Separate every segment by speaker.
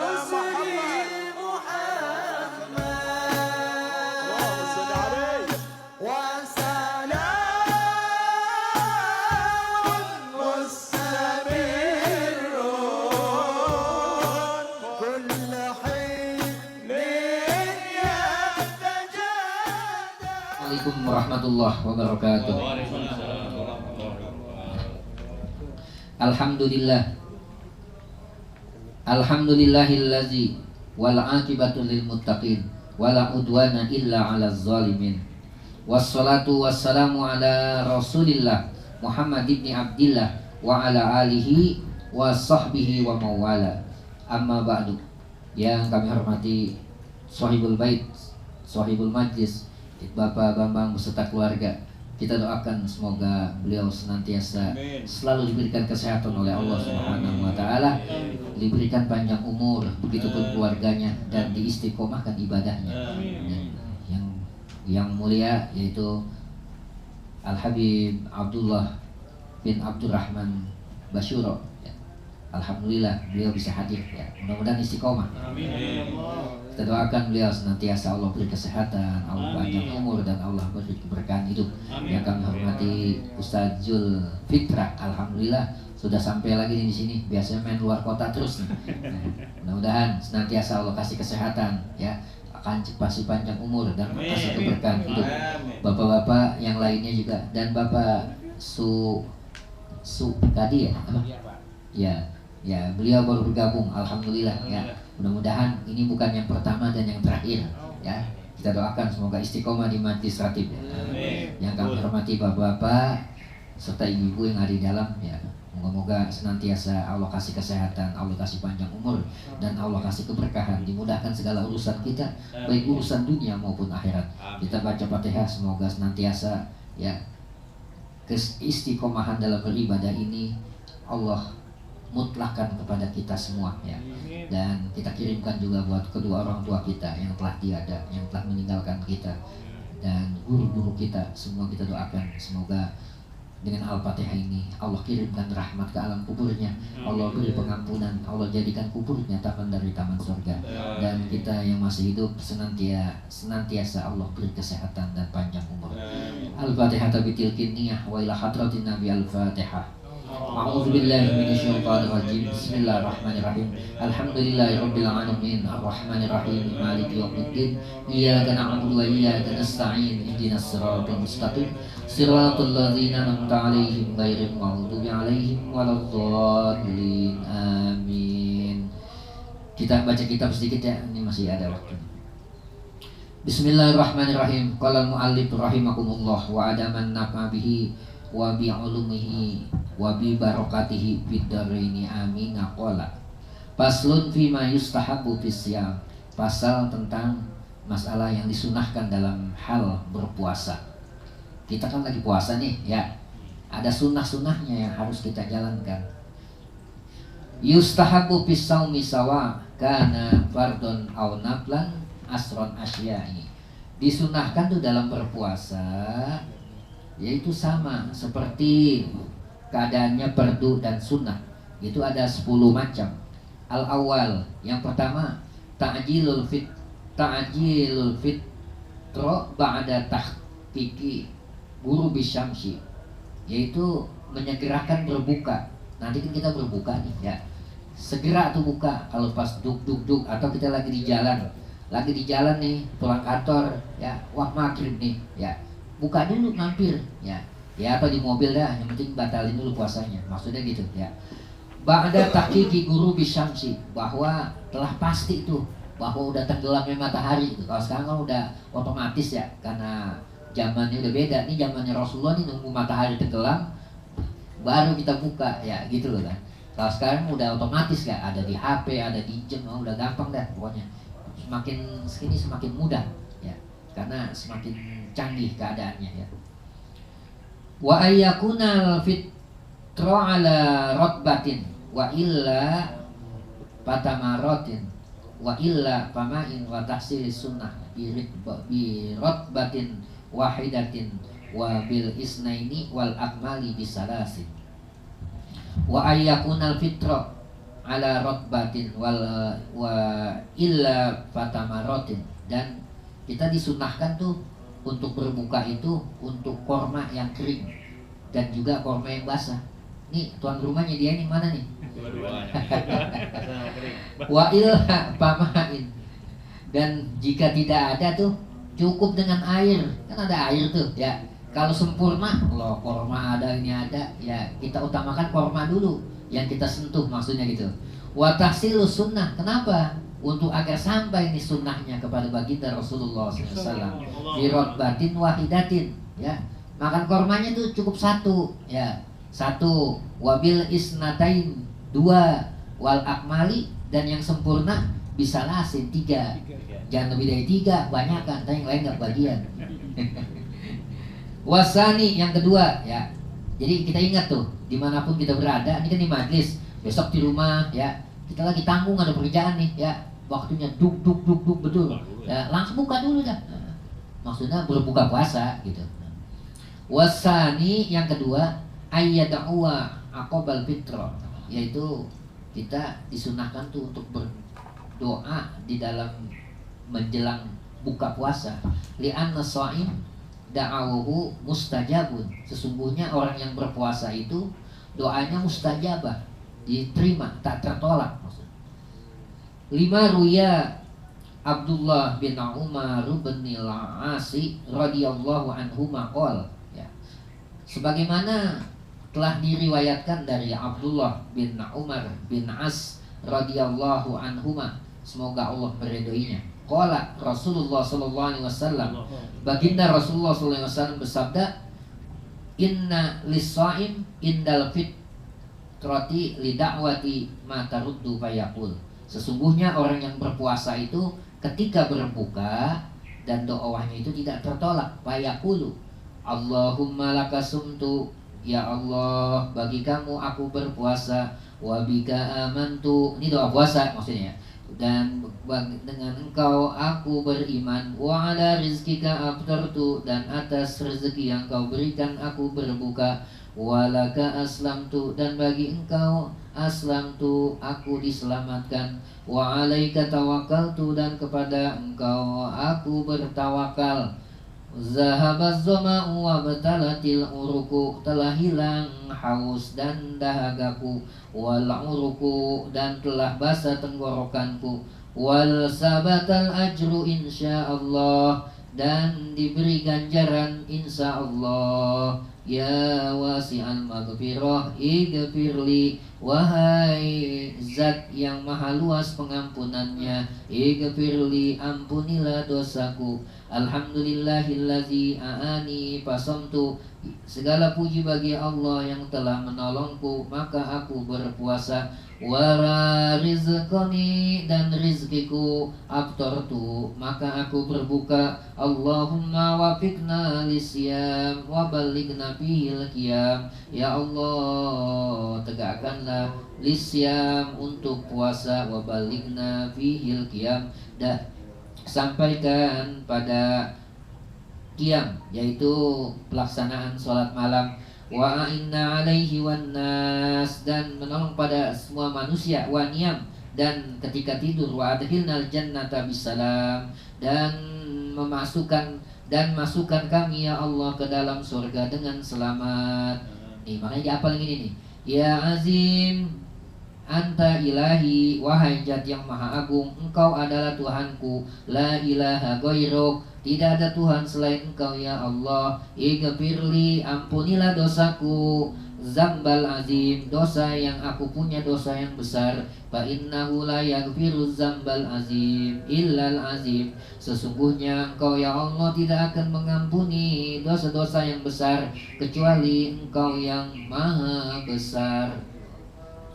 Speaker 1: Assalamualaikum warahmatullahi wabarakatuh. Alhamdulillah. Alhamdulillahillazi wal aqibatu lil muttaqin wala udwana illa 'alaz zalimin. Wassalatu wassalamu ala Rasulillah Muhammad ibn Abdillah wa ala alihi wa sahbihi wa mawala. Amma ba'du. Yang kami hormati Sahibul Bait, Sahibul Majlis, Bapak Bambang beserta keluarga, kita doakan semoga beliau senantiasa selalu diberikan kesehatan oleh Allah Subhanahu wa taala, diberikan panjang umur, begitupun keluarganya, dan diistiqomahkan ibadahnya. Dan yang mulia yaitu Al Habib Abdullah bin Abdurrahman Basyuro. Alhamdulillah beliau bisa hadir ya. Mudah-mudahan istiqomah. Amin. Kita doakan beliau senantiasa Allah beri kesehatan, Allah panjang umur, dan Allah beri keberkahan hidup. Yang kami hormati Ustaz Zul Fitra, alhamdulillah sudah sampai lagi di sini. Biasanya main luar kota terus nih. Mudah-mudahan senantiasa Allah kasih kesehatan ya, akan kasih panjang umur dan kasih keberkahan hidup. Bapak-bapak yang lainnya juga, dan Bapak Su tadi ya apa? Ya, beliau baru bergabung, alhamdulillah ya. Mudah-mudahan ini bukan yang pertama dan yang terakhir ya. Kita doakan semoga istiqomah di majlis ratib ya. Yang kami hormati bapak-bapak serta ibu-ibu yang ada di dalam ya. Moga-moga senantiasa Allah kasih kesehatan, Allah kasih panjang umur, dan Allah kasih keberkahan, dimudahkan segala urusan kita, baik urusan dunia maupun akhirat. Kita baca Fatihah, semoga senantiasa ya keistiqomahan dalam beribadah ini Allah mutlakkan kepada kita semua ya. Dan kita kirimkan juga buat kedua orang tua kita yang telah tiada, yang telah meninggalkan kita, dan guru-guru kita semua. Kita doakan semoga dengan Al-Fatihah ini Allah kirimkan rahmat ke alam kuburnya, Allah beri pengampunan, Allah jadikan kuburnya taman dari taman surga, dan kita yang masih hidup senantiasa Allah beri kesehatan dan panjang umur. Al-Fatihah bitilkin niyah wa ila hadratin Nabi. Al-Fatihah. A'udzu billahi minasyaitonir rajim. Bismillahirrahmanirrahim. Alhamdulillahirabbil alamin, arrahmanir rahim, maliki yaumiddin. Iyyaka na'budu wa iyyaka nasta'in. Ihdinas siratal mustaqim. Siratal ladzina an'amta 'alaihim ghairil maghdubi 'alaihim waladdallin. Amin. Kita baca kitab sedikit ya, ini masih ada waktu. Bismillahirrahmanirrahim. Qala al-mu'allif rahimakumullah wa adaman nafa bihi wa bi ulumihi wa bi barakatihi fid dharaini amin. Qala faslun fi ma yustahabbu fis siyam. Pasal tentang masalah yang disunahkan dalam hal berpuasa. Kita kan lagi puasa nih ya, ada sunnah-sunnahnya yang harus kita jalankan. Yustahabbu fis saumi sawa kana fardun aw naflan asron asya'i. Disunahkan tuh dalam berpuasa yaitu sama seperti keadaannya fardu dan sunnah. Itu ada 10 macam. Al-awwal, yang pertama, ta'jilul fitro ba'da tahqiqi ghurubi syamsi, yaitu menyegerakan berbuka. Nanti kan kita berbuka nih ya, segera tuh buka. Kalau pas duk atau kita lagi di jalan nih, pulang kantor ya, wah maghrib nih ya, buka dulu mampir ya atau di mobil dah, yang penting batalin dulu puasanya, maksudnya gitu ya. Ba'da tahqiqi ghurubi syamsi, bahwa telah pasti itu bahwa udah tenggelamnya matahari itu. Kalau sekarang kan udah otomatis ya, karena zamannya udah beda nih. Zamannya Rasulullah nih nunggu matahari tenggelam baru kita buka ya, gitu loh kan. Kalau sekarang udah otomatis ya, ada di HP, ada di jam, udah gampang dah pokoknya. Semakin segini semakin mudah ya, karena semakin canggih keadaannya ya. Wa ayyakunal fitro ala rotbatin wa illa patamaratin wa illa pamain wa tahsil sunnah bi rotbatin wahidatin wa bil isnaini wal akmali bisalasin. Wa ayyakunal fitro ala rotbatin wa illa fatamarotin, dan kita disunahkan tuh untuk berbuka itu untuk korma yang kering dan juga korma yang basah. Nih tuan rumahnya dia ini mana nih? Wa illa pamain, dan jika tidak ada tuh cukup dengan air, kan ada air tuh ya. Kalau sempurna, loh korma ada ini ada, ya kita utamakan korma dulu yang kita sentuh, maksudnya gitu. Wa tahsilu sunnah, kenapa? Untuk agar sampai ini sunnahnya kepada baginda Rasulullah SAW. Fi rotbatin wahidatin, ya. Makan kormanya itu cukup satu, ya. Satu, wabil isnatain, dua, wal akmali, dan yang sempurna bisa lasin, tiga. Jangan lebih dari tiga, banyak kan, tapi yang lain nggak bagian. Wasani, yang kedua, ya. Jadi kita ingat tuh, dimanapun kita berada, ini kan di majlis, besok di rumah, ya. Kita lagi tanggung ada pekerjaan nih, ya. Waktunya duk betul. Ya, langsung buka dulu dah. Maksudnya berbuka puasa gitu. Wasani, yang kedua, ayyada'uwa aqobal fitro, yaitu kita disunahkan tuh untuk berdoa di dalam menjelang buka puasa. Li'anna shaim da'awuhu mustajabun, sesungguhnya orang yang berpuasa itu doanya mustajabah, diterima, tak tertolak. Lima ruya Abdullah bin Umar bin al-Asi radhiyallahu anhuma qol, ya. Sebagaimana telah diriwayatkan dari Abdullah bin Umar bin As radhiyallahu anhuma, semoga Allah meridhoinya. Qala Rasulullah sallallahu alaihi wasallam, baginda Rasulullah sallallahu alaihi wasallam bersabda, inna lis-shaim indal fitrati li da'wati ma taruddu fayaqul, sesungguhnya orang yang berpuasa itu ketika berbuka dan doanya itu tidak tertolak, fayaqulu Allahumma lakasumtu, ya Allah bagi kamu aku berpuasa, wa bika amantu, ini doa puasa maksudnya, dan dengan engkau aku beriman, wa ala rizkika aftartu, dan atas rezeki yang kau berikan aku berbuka, walaka aslamtu, dan bagi engkau aslamtu aku diselamatkan, wa alaika tawakkaltu, dan kepada engkau aku bertawakal. Zahabaz zama'u wa batalatil uruku, telah hilang haus dan dahagaku, wal uruku, dan telah basah tenggorokanku, wal sabatal ajru insyaallah, dan diberi ganjaran insyaallah. Ya wasi'al maghfirah ighfirli, wahai zat yang maha luas pengampunannya, ighfirli, ampunilah dosaku. Alhamdulillahillazi a'ani fasomtu, segala puji bagi Allah yang telah menolongku maka aku berpuasa. Wara rizqani, dan rizkiku aftartu, maka aku berbuka. Allahumma wafiqna lisyam wa balighna fihil qiyam, ya Allah tegakkanlah lisyam untuk puasa, wa balighna fihil qiyam, dan sampaikan pada qiyam, yaitu pelaksanaan sholat malam. Wa inna alaihi wan nas, dan menolong pada semua manusia, wa niyam, dan ketika tidur, wa adkhilnal jannata bisalam, dan masukkan kami ya Allah ke dalam surga dengan selamat. Nih makanya dihafal ini nih. Ya azim anta ilahi, wahai zat yang maha agung, engkau adalah Tuhanku, la ilaha ghairuk, tidak ada Tuhan selain engkau ya Allah. Ighfirli, ampunilah dosaku, zambal azim, dosa yang aku punya, dosa yang besar. Fa innahu la yaghfiru zambal azim illal azim, sesungguhnya engkau ya Allah tidak akan mengampuni dosa-dosa yang besar kecuali engkau yang maha besar.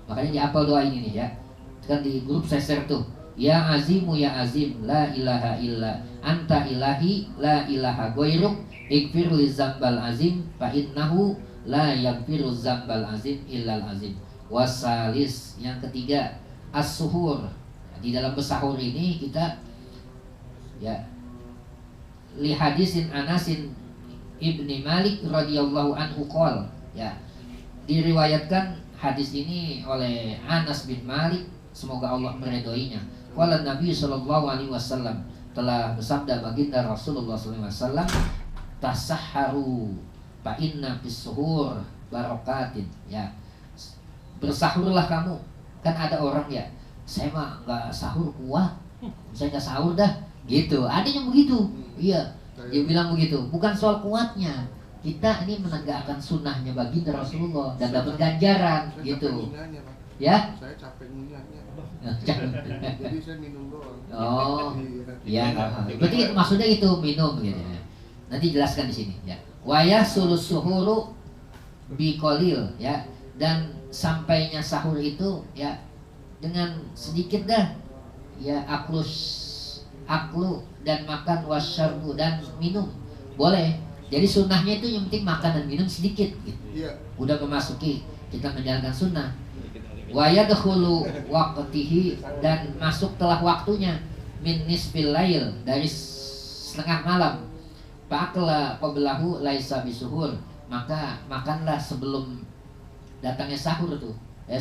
Speaker 1: Makanya dihafal doa ini nih ya. Kan di grup saya share tuh. Ya azimu ya azim, la ilaha illa anta ilahi, la ilaha ghairuk, ighfir li zambal azim, fa innahu la yaghfiru zambal azim illal azim. Wasalis, yang ketiga, as-suhur. Di dalam bersahur ini kita ya li hadisin Anasin ibni Malik radhiyallahu anhu qol, ya, diriwayatkan hadis ini oleh Anas bin Malik, semoga Allah meridhoinya. Qala Nabi sallallahu alaihi wasallam, telah bersabda baginda Rasulullah sallallahu alaihi wasallam, tasahharu fa inna fis suhur barakatin. Ya, bersahurlah kamu. Kan ada orang ya, saya mah nggak sahur kuat, saya nggak sahur dah, gitu. Ada yang begitu, iya. Dia bilang begitu. Bukan soal kuatnya, kita ini menegakkan sunnahnya baginda Rasulullah dan dapat ganjaran, gitu. Ya? Saya capek ngunyahnya. Jadi saya minum doang. Oh, iya. Berarti maksudnya itu minum, gitu. Nanti jelaskan di sini. Ya. Wayah sulus suhuru biqalil, ya. Dan sampainya sahur itu ya dengan sedikit dah, ya, aklu dan makan, wasyarbu dan minum boleh. Jadi sunnahnya itu yang penting makan dan minum sedikit gitu. Udah memasuki kita menjalankan sunnah. Wa yadkhulu waqtihi, dan masuk telah waktunya, min nisfil lail, dari setengah malam. Fa'akla qablahu laisa bisuhur, maka makanlah sebelum datangnya sahur tuh, ya,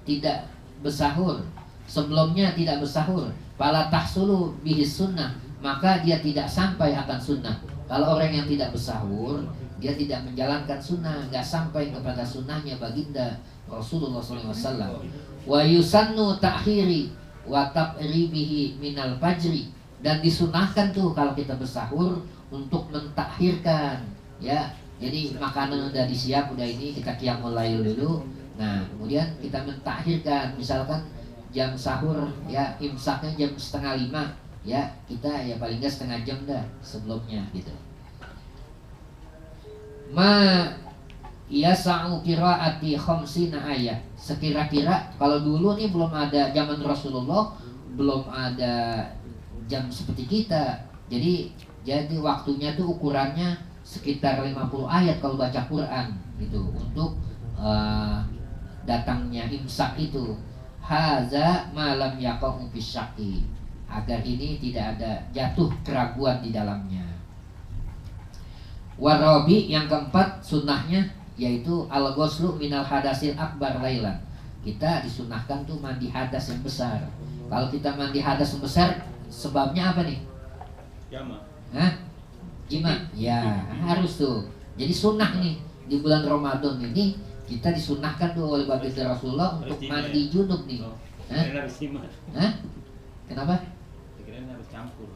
Speaker 1: tidak bersahur, sebelumnya tidak bersahur. Fala tahsulu bihi sunnah, maka dia tidak sampai akan sunnah. Kalau orang yang tidak bersahur, dia tidak menjalankan sunnah, nggak sampai kepada sunnahnya baginda Rasulullah SAW. Wa yusannu ta'khiri wa tabribihi minal fajri, dan disunahkan tuh kalau kita bersahur untuk mentakhirkan, ya. Jadi makanan udah disiap, udah ini kita qiyamul lail dulu. Nah, kemudian kita mentakhirkan, misalkan jam sahur, ya, imsaknya jam 4:30, ya, kita ya paling nggak setengah jam dah sebelumnya gitu. Ma yasa'u qiraati khamsina ayat. Sekira-kira kalau dulu nih belum ada, zaman Rasulullah belum ada jam seperti kita. Jadi waktunya tuh ukurannya sekitar 50 ayat kalau baca Quran gitu untuk datangnya imsak itu. Haza malam yaqa'u bisyaqi, agar ini tidak ada jatuh keraguan di dalamnya. Warabi, yang keempat sunnahnya yaitu al-ghuslu minal hadasil akbar lailan. Kita disunahkan tuh mandi hadas yang besar. Kalau kita mandi hadas yang besar, sebabnya apa nih? Jama. Hah? Jima. Ya, harus tuh. Jadi sunnah nih di bulan Ramadan ini kita disunahkan tuh oleh baginda Rasulullah untuk mandi junub nih. Hah? Kenapa? Harus campur.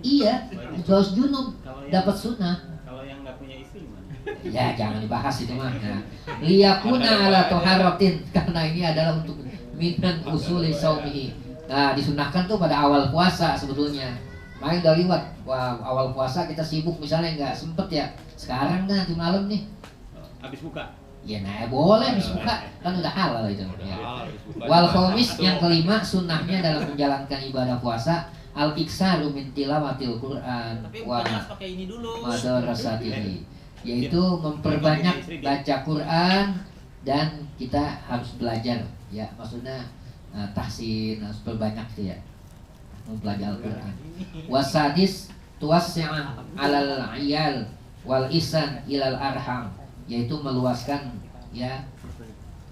Speaker 1: Iya, harus junub, dapat sunnah. Kalau yang nggak punya istri gimana? Ya jangan dibahas itu mah. Nah, liyakuna ala toharatin, karena ini adalah untuk minan usuli saumihi. Nah, disunahkan tuh pada awal puasa sebetulnya. Main udah lewat, wah, awal puasa kita sibuk misalnya nggak sempet ya. Sekarang kan nanti malam nih. Habis buka. Ya nah boleh habis buka, kan udah halal itu. Ya. Wal khamis, yang kelima sunnahnya dalam menjalankan ibadah puasa, al-iksaru min tilawatil Quran wa madrasatihi, yaitu memperbanyak baca Quran dan kita harus belajar, ya, maksudnya tahsin, harus perbanyak tuh ya, mempelajari Al-Quran. Wasadis tuwasya' alal iyal wal isan ilal arham, yaitu meluaskan, ya,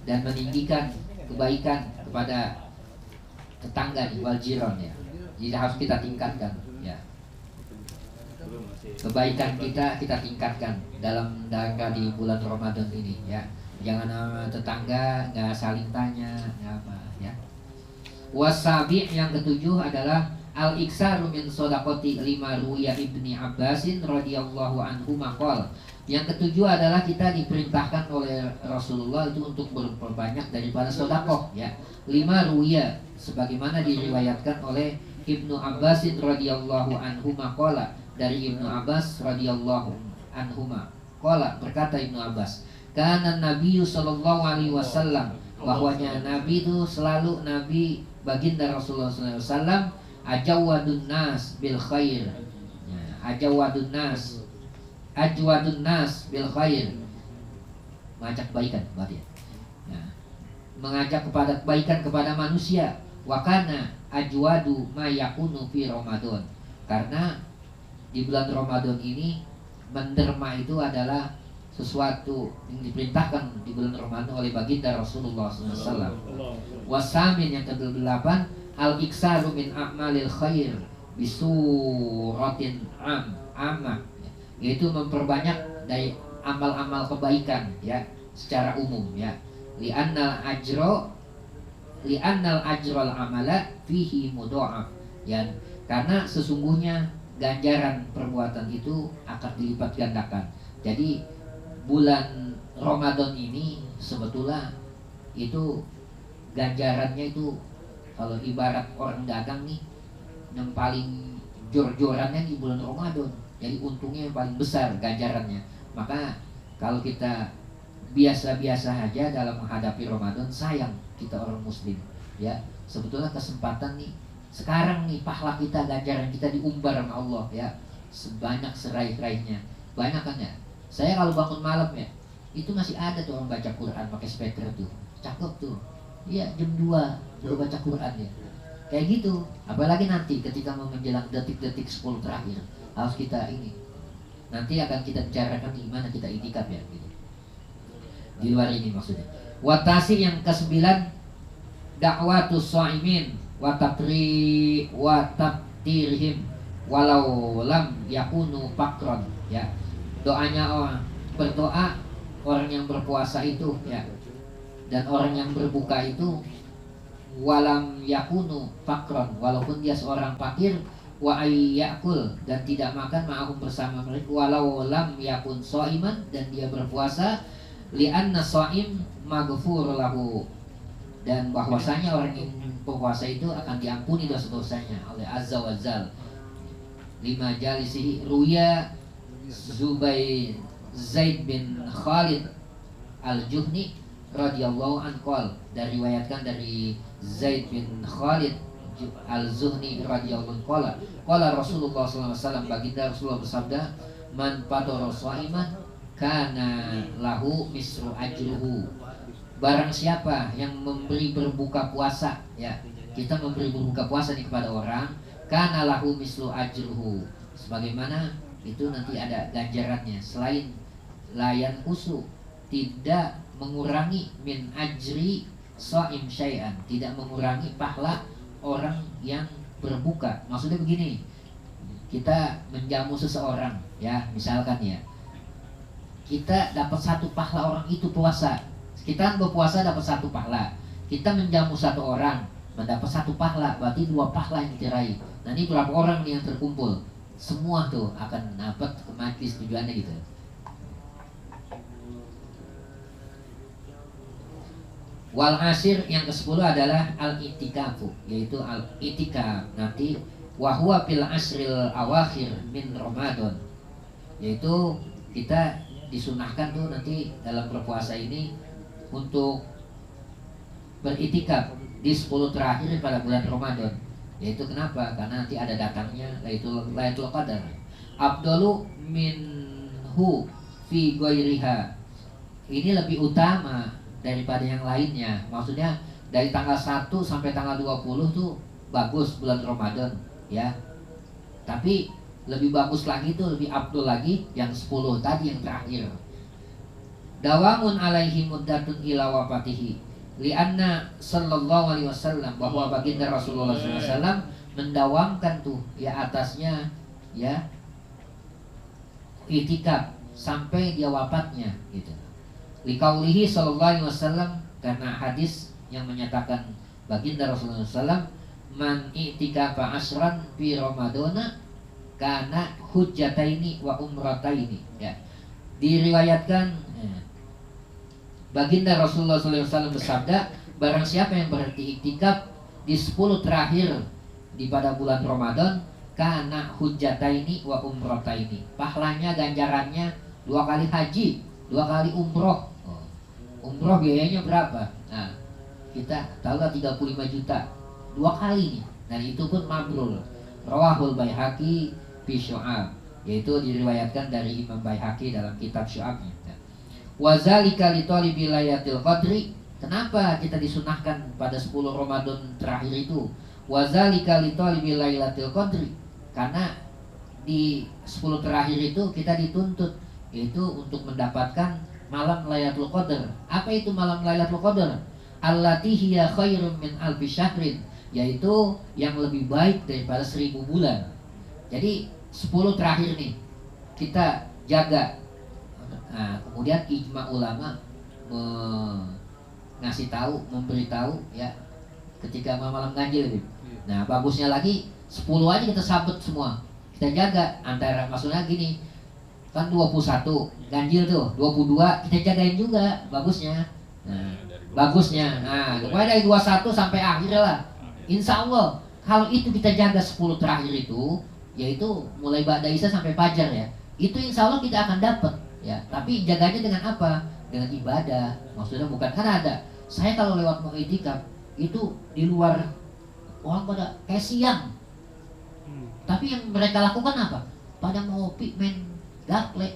Speaker 1: dan meninggikan kebaikan kepada tetangga di wal jiran, ya. Jadi harus kita tingkatkan, ya. Kebaikan kita tingkatkan dalam rangka di bulan Ramadan ini, ya. Jangan sama tetangga nggak saling tanya, nggak apa, ya. Wasabi, yang ketujuh adalah al-iksaru min shadaqati lima ruya ibni Abbasin radhiyallahu anhu maqal. Yang ketujuh adalah kita diperintahkan oleh Rasulullah itu untuk berbanyak daripada sedekah, ya. Lima ruya, sebagaimana diriwayatkan oleh Ibnu Abbasin radhiyallahu anhu maqala, dari Ibnu Abbas radhiyallahu anhu qala, berkata Ibnu Abbas, kana Nabi sallallahu alaihi wasallam, bahwanya Nabi itu selalu, Nabi baginda Rasulullah sallallahu alaihi wasallam, ajawadun nas bil khair, ya, ajawadun nas bil khair, mengajak kebaikan berarti, ya, mengajak kepada kebaikan kepada manusia. Wakana ajwadu ma yakunu fi Ramadan, karena di bulan Ramadan ini menderma itu adalah sesuatu yang diperintahkan di bulan Ramadan oleh baginda Rasulullah SAW. Wasamin yang ke-8 al-iksaru min a'malil khair bisuratin ammah, yaitu memperbanyak dari amal-amal kebaikan ya secara umum ya. Li'annal ajral amala fihi mudha'af ya, karena sesungguhnya ganjaran perbuatan itu akan dilipat gandakan. Jadi bulan Ramadan ini sebetulnya itu ganjarannya itu, kalau ibarat orang dagang nih, yang paling jor-jorannya di bulan Ramadan. Jadi untungnya yang paling besar ganjarannya. Maka kalau kita biasa-biasa aja dalam menghadapi Ramadan, sayang kita orang muslim ya. Sebetulnya kesempatan nih sekarang nih, pahala kita, ganjaran kita diumbar sama Allah ya, sebanyak seraih-raihnya. Banyak kan ya. Saya kalau bangun malam ya, itu masih ada tuh orang baca Quran pakai speaker tuh, cakep tuh. Iya, jam 2 udah baca Quran ya. Kayak gitu. Apalagi nanti ketika mau menjelang detik-detik 10 terakhir, harus kita ini. Nanti akan kita bicarakan gimana kita itikaf ya gitu. Di luar ini maksudnya. Watasi yang ke-9 da'watus shaimin wa tabtirhim walau lam yakunu fakron ya. Doanya orang berdoa, orang yang berpuasa itu ya, dan orang yang berbuka itu walam yakunu fakron, walaupun dia seorang fakir, wa ayyakul, dan tidak makan ma'ahum bersama mereka, walau lam yakun shaiman, dan dia berpuasa, li'anna shaim maghfur lahu, dan bahwasanya orang yang berpuasa itu akan diampuni dosa-dosanya oleh Azza wa Jal. Lima jalisihi ruya Zaid bin Khalid al-Juhni radhiyallahu anhu, dari riwayatkan dari Zaid bin Khalid al-Zuhni radhiyallahu anhu, qala Rasulullah sallallahu alaihi wasallam, baginda Rasulullah bersabda, man fatara shaiman kana lahu misru ajruhu. Barang siapa yang memberi berbuka puasa ya, kita memberi berbuka puasa nih kepada orang, kana lahu mislu ajruhu, sebagaimana itu nanti ada ganjarannya, selain layan kusu, tidak mengurangi min ajri shaim syai'an, tidak mengurangi pahala orang yang berbuka. Maksudnya begini, kita menjamu seseorang ya, misalkan ya, kita dapat 1 pahala orang itu puasa. Kita berpuasa dapat 1 pahala, kita menjamu 1 orang mendapat 1 pahala, berarti 2 pahala yang diraih. Nah ini berapa orang nih yang terkumpul, semua tuh akan dapat ke majlis tujuannya gitu. Wal asir yang ke-10 adalah al-itikafu, yaitu al-itikaf nanti wahwa fil asril awakhir min Ramadan, yaitu kita disunahkan tuh nanti dalam berpuasa ini untuk beritikaf di 10 terakhir pada bulan Ramadan. Yaitu kenapa? Karena nanti ada datangnya Lailatul Qadar. Afdalu minhu fi ghairiha. Ini lebih utama daripada yang lainnya. Maksudnya dari tanggal 1 sampai tanggal 20 tuh bagus bulan Ramadan ya. Tapi lebih bagus lagi tuh, lebih afdal lagi yang 10 tadi yang terakhir. Dawamun alaihi muddatun ila wafatihi, lianna sallallahu alaihi wasallam, bahwa baginda Rasulullah SAW mendawamkan tuh ya atasnya ya itikaf sampai dia wafatnya gitu. Liqaulihi sallallahu alaihi wasallam, karena hadis yang menyatakan baginda Rasulullah SAW, man i'tikafa asran fi ramadana kana hujjataini wa umrataini ya. Diriwayatkan baginda Rasulullah SAW bersabda, barang siapa yang beriktikaf di 10 terakhir di pada bulan Ramadan, kana hujjataini wa umrataini, pahalanya ganjarannya 2 kali haji, 2 kali umroh. Umroh biayanya berapa? Nah, kita tahu lah 35 juta 2 kali nih. Dan itu pun mabrur. Rawahul Baihaqi fi Syu'ab, yaitu diriwayatkan dari Imam Baihaqi dalam kitab Syu'abnya. Wazalika li talibi lailatul qadri, kenapa kita disunahkan pada 10 Ramadan terakhir itu? Wazalika li talibi lailatul qadri, karena di 10 terakhir itu kita dituntut itu untuk mendapatkan malam Lailatul Qadar. Apa itu malam Lailatul Qadar? Allati hiya khairum min alfi syahrin, yaitu yang lebih baik daripada 1000 bulan. Jadi 10 terakhir nih kita jaga. Nah, kemudian ijma ulama ngasih tahu, memberitahu ya ketika malam ganjil gitu. Nah, bagusnya lagi 10 aja kita sabut semua. Kita jaga antara, maksudnya gini, kan 21 ganjil tuh, 22 kita jagain juga bagusnya. Nah, bagusnya. Nah, pokoknya dari 21 sampai akhir lah. Insya Allah kalau itu kita jaga 10 terakhir itu, yaitu mulai ba'da isya sampai fajar ya. Itu insya Allah kita akan dapat ya. Tapi jaganya dengan apa? Dengan ibadah. Maksudnya bukan, kan ada. Saya kalau lewat mau itikaf itu di luar orang pada kayak siang. Tapi yang mereka lakukan apa? Pada ngopi, main gaple.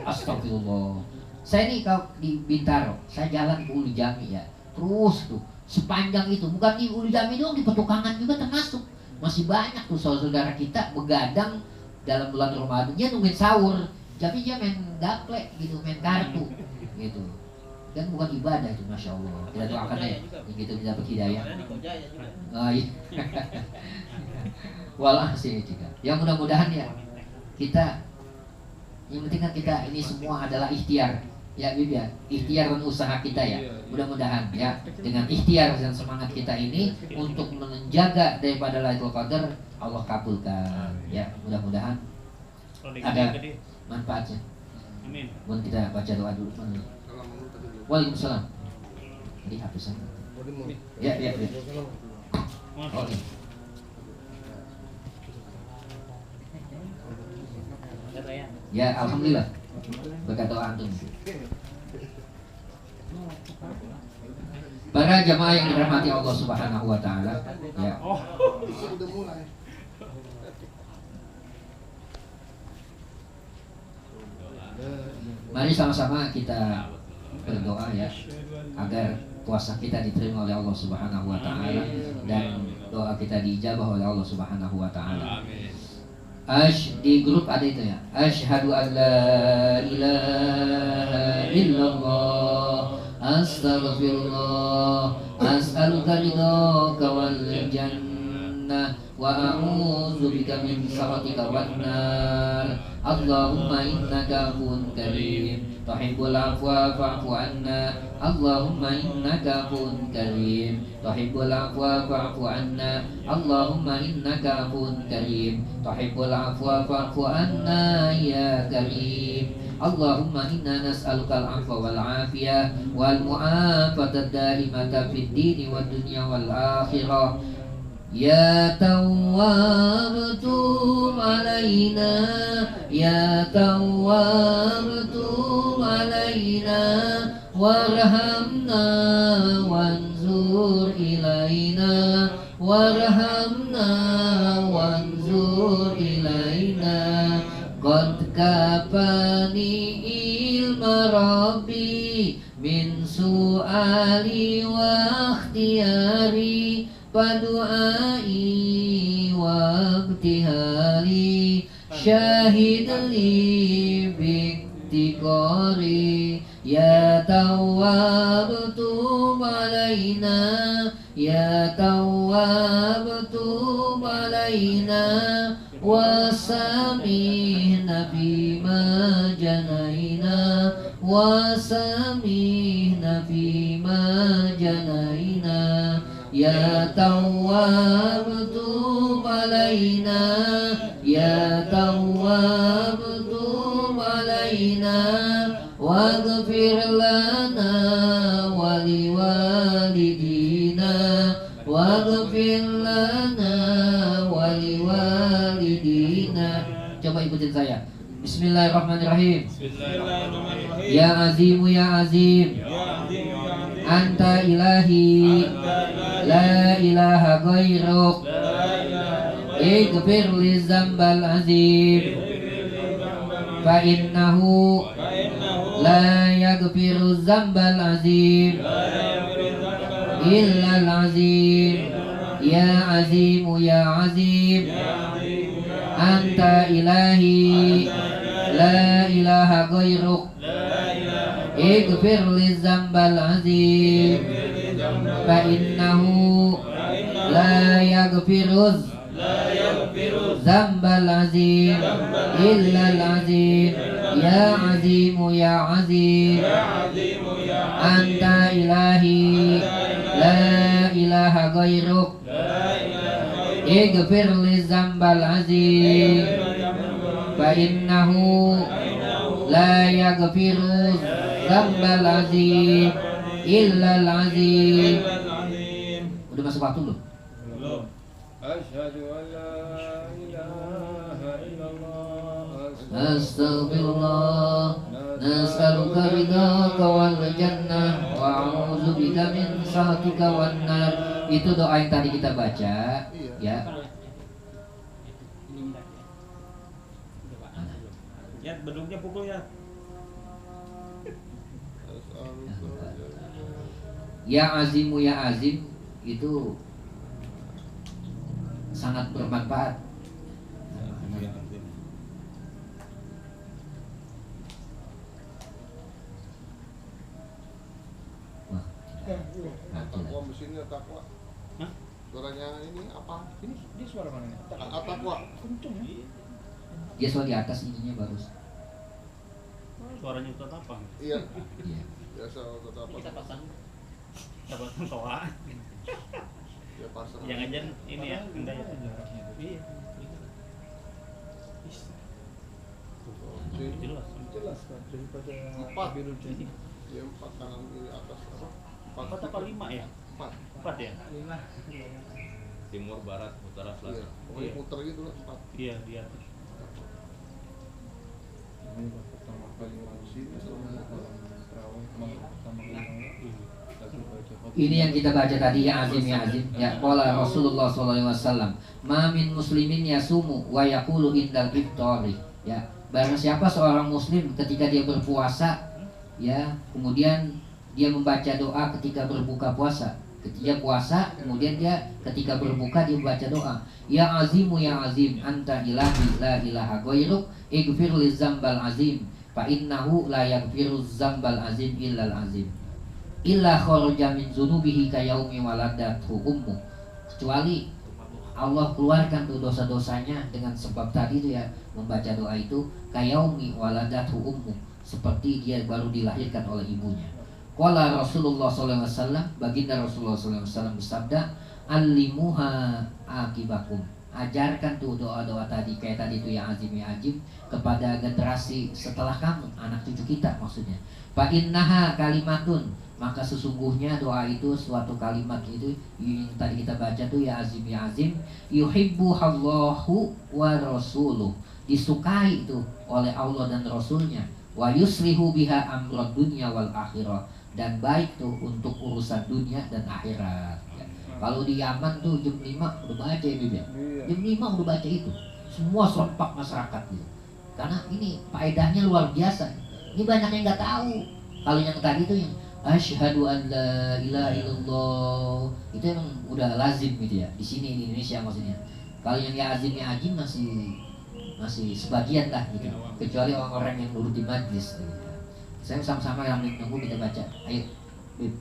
Speaker 1: Astagfirullah. Saya nih kalau di Bintaro, saya jalan ke Ulu Jami ya. Terus tuh sepanjang itu, bukan di Ulu Jami doang, di Petukangan juga termasuk. Masih banyak tuh saudara-saudara kita begadang dalam bulan Ramadan. Dia nungguin sahur, tapi dia main gaple gitu, main kartu gitu. Dan bukan ibadah itu, masya Allah. Kita doakan ya, gitu bisa dapat hidayah. Oh iya. Walhasil juga. Ya mudah-mudahan ya kita, yang penting kan kita ini semua adalah ikhtiar. Ya Bib ya, ikhtiar dan usaha kita ya. Mudah-mudahan ya dengan ikhtiar dan semangat kita ini untuk menjaga daripada Lailatul Qadar, Allah kabulkan. Ya, mudah-mudahan ada manfaatnya. Amin. Mohon kita baca doa dulu. Waalaikumsalam. Jadi hafisan. Ya. Oke. Ya, alhamdulillah. Berkat doa antum. Para jamaah yang dirahmati Allah Subhanahu wa taala, ya. Mari sama-sama kita berdoa ya agar puasa kita diterima oleh Allah Subhanahu wa taala dan doa kita diijabah oleh Allah Subhanahu wa taala. Di grup ada itu ya. Asyhadu an la ilaha illallah, astaghfirullah, as'aluka ridhaka wal jannah wa a'udzu bika min sakhatika wan nar. Allahumma innaka afuwun karim, tuhibbul afwa fa'fu anna. Allahumma innaka afuwun karim, tuhibbul afwa fa'fu anna. Allahumma innaka afuwun karim, tuhibbul afwa fa'fu anna ya karim. Allahumma inna nas'aluka al-'afwa wal 'afiyah wal mu'afata ad-daimata fid dini wad dunya wal akhirah. Ya Tawwab tub alaina, ya Tawwab tub alaina, warhamna wanzur ilaina, warhamna wanzur ilaina. Qad kafani ilma rabbi min su'ali wa ikhtiyari, padu'ai wa ibtihali, syahid li biktikari. Ya Tawwab tub alaina, ya Tawwab tub alaina, wasamihna bima janaina, wasamihna bima janaina. Ya Tawwab tub alaina, ya Tawwab tub alaina, waghfir lana wa liwalidina, waghfir lana wa liwalidina. Coba ikutin saya. Bismillahirrahmanirrahim. Ya Azimu ya Azim, Anta ilahi, la ilaha ghairuk, ighfir li zambal azim, fa innahu la yaghfiru zambal azim illa al azim. Ya Azimu ya Azim, Anta ilahi, la ilaha ghairuk ighfir li dzambal azim fa innahu la yaghfiruz dzambal azim illa al azim ya azimu ya azim anta ilahi la ilaha ghairuk ighfir li dzambal azim fa innahu la yaghfiru dzambal azim illa al azim. Udah masuk waktu belum?
Speaker 2: Belum. Asyhadu an la ilaha illallah
Speaker 1: astaghfirullah nas'aluka ridhaka wal jannah wa a'udzubika min sakhatika wan nar. Itu doa yang tadi kita baca ya.
Speaker 2: Ya, bedungnya pukul ya.
Speaker 1: Ya azimu ya azim itu sangat bermanfaat.
Speaker 3: Takwa mesinnya takwa.
Speaker 2: Hah?
Speaker 3: Suaranya ini apa?
Speaker 2: Ini dia suara mana nih?
Speaker 3: Takwa.
Speaker 2: Kenceng ya.
Speaker 1: Dia soal di atas ininya bagus.
Speaker 2: Suaranya Ustaz apa?
Speaker 3: Iya.
Speaker 1: Iya.
Speaker 3: Biasa kata apa?
Speaker 2: Kita pasang. Kita pasang toa.
Speaker 3: Ya pasang.
Speaker 2: Yang aja ini ya, enggak ya. Iya. Jelas. Jelas kan daripada
Speaker 3: 4.
Speaker 2: biru jadi.
Speaker 3: Ya 4 kanan kiri atas apa?
Speaker 2: 4 apa 5 ya?
Speaker 3: 4.
Speaker 2: 4 ya? 5.
Speaker 4: Timur, barat, utara,
Speaker 3: Iya.
Speaker 4: selatan.
Speaker 3: Pokoknya muter gitu lah 4.
Speaker 2: Iya, di atas.
Speaker 5: Ini baru pertama kali masih selama terawih pertama kali lagi baca khutbah.
Speaker 1: Ini yang kita baca tadi ya azim ya azim ya qala Rasulullah sallallahu alaihi wasallam ma min muslimin yasumu wa yaqulu indal iftari ya barang siapa seorang muslim ketika dia berpuasa ya kemudian dia membaca doa ketika berbuka puasa ketika puasa kemudian dia ketika berbuka dia membaca doa ya azimu ya azim anta ilahi la ilaha ghairuk ighfir li dzambal azim fa innahu la yaghfiru dzambal azim illa al azim illa kharaja min dzunubihi ka yaumi waladathu ummu kecuali Allah keluarkan tuh dosa-dosanya dengan sebab tadi itu ya membaca doa itu ka yaumi waladathu ummu seperti dia baru dilahirkan oleh ibunya. Qala Rasulullah sallallahu alaihi wasallam baginda Rasulullah sallallahu alaihi wasallam bersabda allimuha akibakum ajarkan tuh doa-doa tadi kayak tadi tuh ya azim kepada generasi setelah kamu anak cucu kita maksudnya fa innaha kalimatun maka sesungguhnya doa itu suatu kalimat itu yang tadi kita baca tuh ya azim yuhibbuhallahu wa rasuluh disukai itu oleh Allah dan Rasulnya wa yuslihu biha amrad dunya wal akhirah dan baik tuh untuk urusan dunia dan akhirat ya. Kalau di Yaman tuh jam 5 udah baca ya Bib ya. Jam 5 udah baca itu. Semua serempak masyarakat gitu. Karena ini faedahnya luar biasa. Ini banyak yang nggak tahu. Kalau yang tadi tuh yang asyhadu an la ilaha illallah itu emang udah lazim gitu ya. Di sini di Indonesia maksudnya. Kalau yang ya azim masih sebagian lah gitu. Kecuali orang-orang yang duduk di majlis gitu. Saya sama-sama yang menunggu kita baca. Ayo, Bib.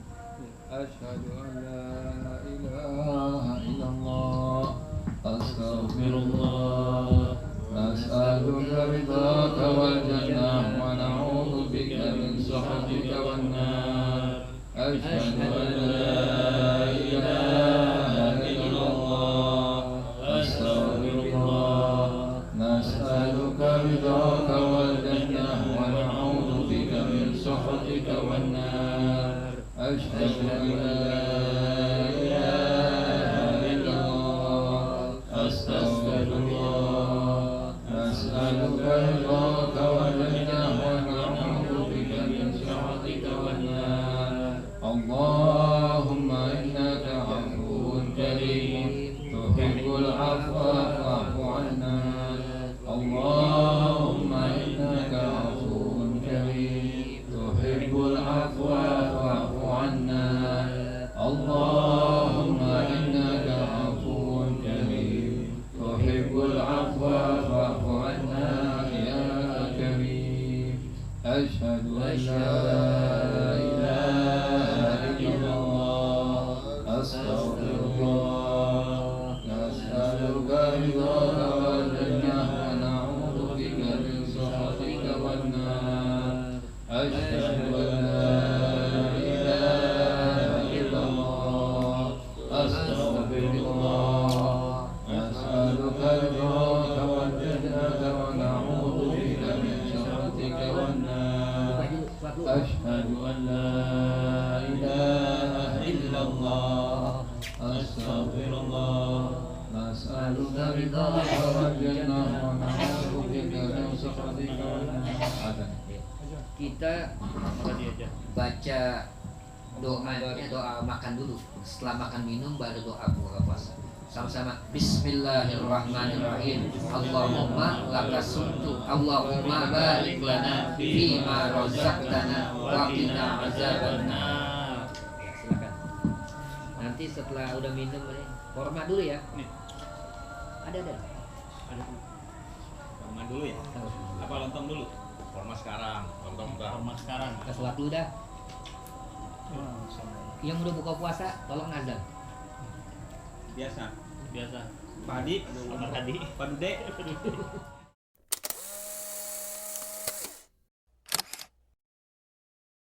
Speaker 5: Asyhadu an la ilaha illallah astaghfirullah nas'aluka ridhaka wal jannah wa na'udzu bika min sakhatika wan nar asyhadu an la ilaha illallah astaghfirullah nas'aluka ridhaka wal jannah wa na'udzu bika min sakhatika wan nar asyhadu an la ilaha illallah astaghfirullah nas'aluka ridhaka wal jannah wa na'udzu bika min sakhatika wan nar Allahumma innaka 'afuwwun karim tuhibbul 'afwa fa'fu 'anna Allahumma innaka 'afuwwun karim tuhibbul 'afwa fa'fu 'anna Allahumma innaka 'afuwwun karim tuhibbul 'afwa fa'fu 'anna ya karim أشهد أن لا إله إلا الله أستغفر الله نسألك رضاك والجنة ونعوذ بك من سخطك والنار أشهد أن لا إله إلا الله أستغفر الله نسألك رضاك والجنة ونعوذ بك من سخطك والنار أشهد أن لا إله إلا الله أستغفر الله نسألك رضاك والجنة ونعوذ بك من سخطك والنار.
Speaker 1: Kita baca doanya, doa makan dulu. Setelah makan minum baru doa buka puasa. Sama-sama. Bismillahirrahmanirrahim. Allahumma lakasumtu. Allahumma barik lana fima razaqtana wa qina azabannar. Ya, silakan. Nanti setelah udah minum korma dulu ya.
Speaker 2: Nih.
Speaker 1: Ada.
Speaker 4: Korma dulu ya? Apa lontong dulu? Korma sekarang, lontong entar.
Speaker 2: Hormat sekarang.
Speaker 1: Kita sholat dulu dah. Yang udah buka puasa tolong azan.
Speaker 4: Biasa.
Speaker 2: Biasa.
Speaker 4: Padi,
Speaker 2: Kamar tadi.
Speaker 4: Padude.